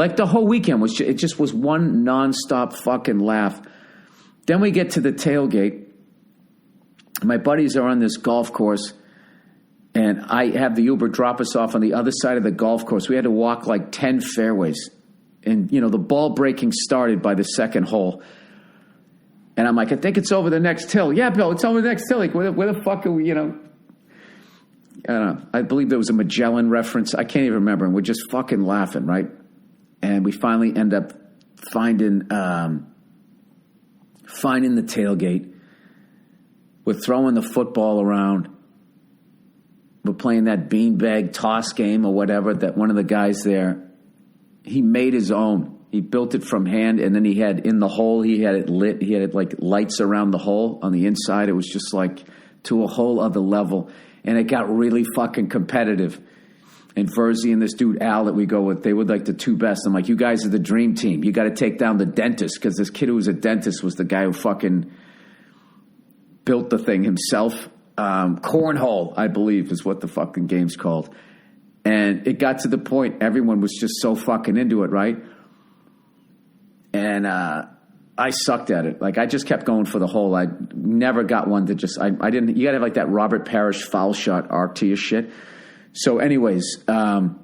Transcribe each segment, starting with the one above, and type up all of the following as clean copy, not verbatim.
Like the whole weekend it just was one nonstop fucking laugh. Then we get to the tailgate. My buddies are on this golf course, and I have the Uber drop us off on the other side of the golf course. We had to walk like 10 fairways. And, the ball breaking started by the second hole. And I'm like, I think it's over the next hill. Yeah, Bill, it's over the next hill. Like, where the fuck are we, I don't know. I believe there was a Magellan reference. I can't even remember. And we're just fucking laughing, right? And we finally end up finding the tailgate. We're throwing the football around. We're playing that beanbag toss game or whatever that one of the guys there, he made his own. He built it from hand, and then he had in the hole, he had it lit. He had it like lights around the hole on the inside. It was just like to a whole other level. And it got really fucking competitive. And Virzi and this dude, Al, that we go with, they were like the two best. I'm like, you guys are the dream team. You got to take down the dentist, because this kid who was a dentist was the guy who fucking built the thing himself. Cornhole, I believe, is what the fucking game's called. And it got to the point everyone was just so fucking into it, right? And I sucked at it. Like, I just kept going for the hole. I never got one to just, I didn't, you got to have like that Robert Parrish foul shot arc to your shit. So anyways, we're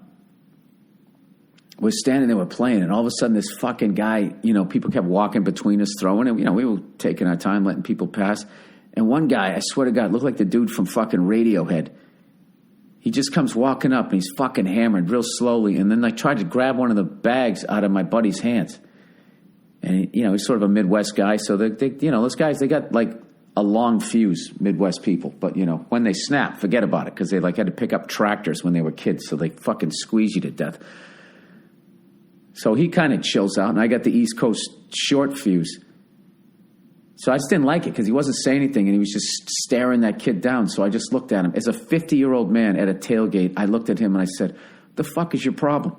standing there, we're playing, and all of a sudden this fucking guy, people kept walking between us, throwing it. We were taking our time, letting people pass. And one guy, I swear to God, looked like the dude from fucking Radiohead. He just comes walking up, and he's fucking hammered real slowly. And then I tried to grab one of the bags out of my buddy's hands. And, he's sort of a Midwest guy. So, those guys, they got like a long fuse, Midwest people. But, when they snap, forget about it. Because they like had to pick up tractors when they were kids. So they fucking squeeze you to death. So he kind of chills out. And I got the East Coast short fuse. So I just didn't like it because he wasn't saying anything. And he was just staring that kid down. So I just looked at him. As a 50-year-old man at a tailgate, I looked at him and I said, the fuck is your problem?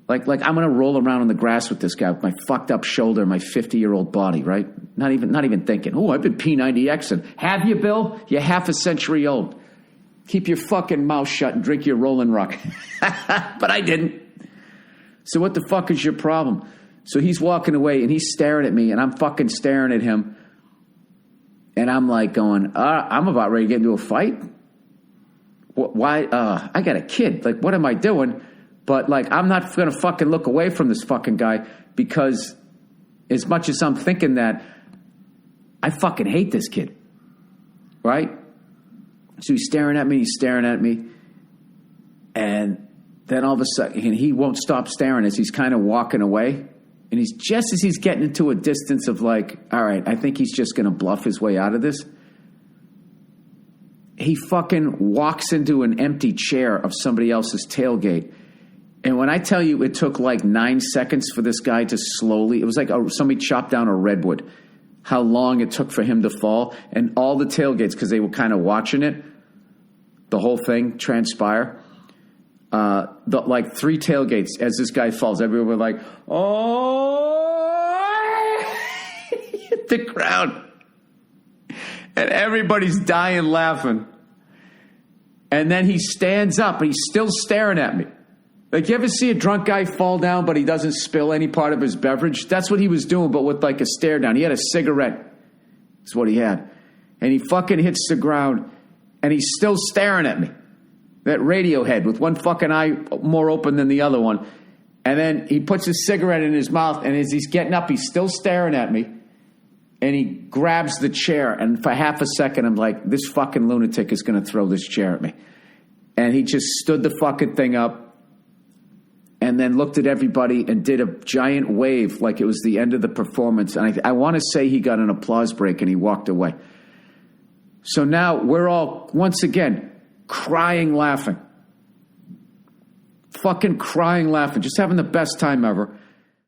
Like I'm going to roll around on the grass with this guy with my fucked up shoulder, my 50-year-old body, right? Not even thinking, oh, I've been P90Xing. Have you, Bill? You're half a century old. Keep your fucking mouth shut and drink your Rolling Rock. But I didn't. So what the fuck is your problem? So he's walking away and he's staring at me and I'm fucking staring at him. And I'm like going, I'm about ready to get into a fight. Why? I got a kid. Like, what am I doing? But, like, I'm not going to fucking look away from this fucking guy because as much as I'm thinking that, I fucking hate this kid. Right? So he's staring at me. And then all of a sudden, he won't stop staring as he's kind of walking away. And he's just as he's getting into a distance of like, all right, I think he's just going to bluff his way out of this. He fucking walks into an empty chair of somebody else's tailgate. And when I tell you it took like 9 seconds for this guy to slowly, it was like somebody chopped down a redwood, how long it took for him to fall. And all the tailgates, because they were kind of watching it, the whole thing transpire. Like 3 tailgates as this guy falls. Everyone were like, oh, hit the ground. And everybody's dying laughing. And then he stands up and he's still staring at me. Like, you ever see a drunk guy fall down, but he doesn't spill any part of his beverage? That's what he was doing, but with like a stare down. He had a cigarette. That's what he had. And he fucking hits the ground, and he's still staring at me. That Radiohead with one fucking eye more open than the other one. And then he puts his cigarette in his mouth, and as he's getting up, he's still staring at me. And he grabs the chair, and for half a second, I'm like, this fucking lunatic is going to throw this chair at me. And he just stood the fucking thing up. And then looked at everybody and did a giant wave like it was the end of the performance. And I want to say he got an applause break and he walked away. So now we're all, once again, crying, laughing. Fucking crying, laughing. Just having the best time ever.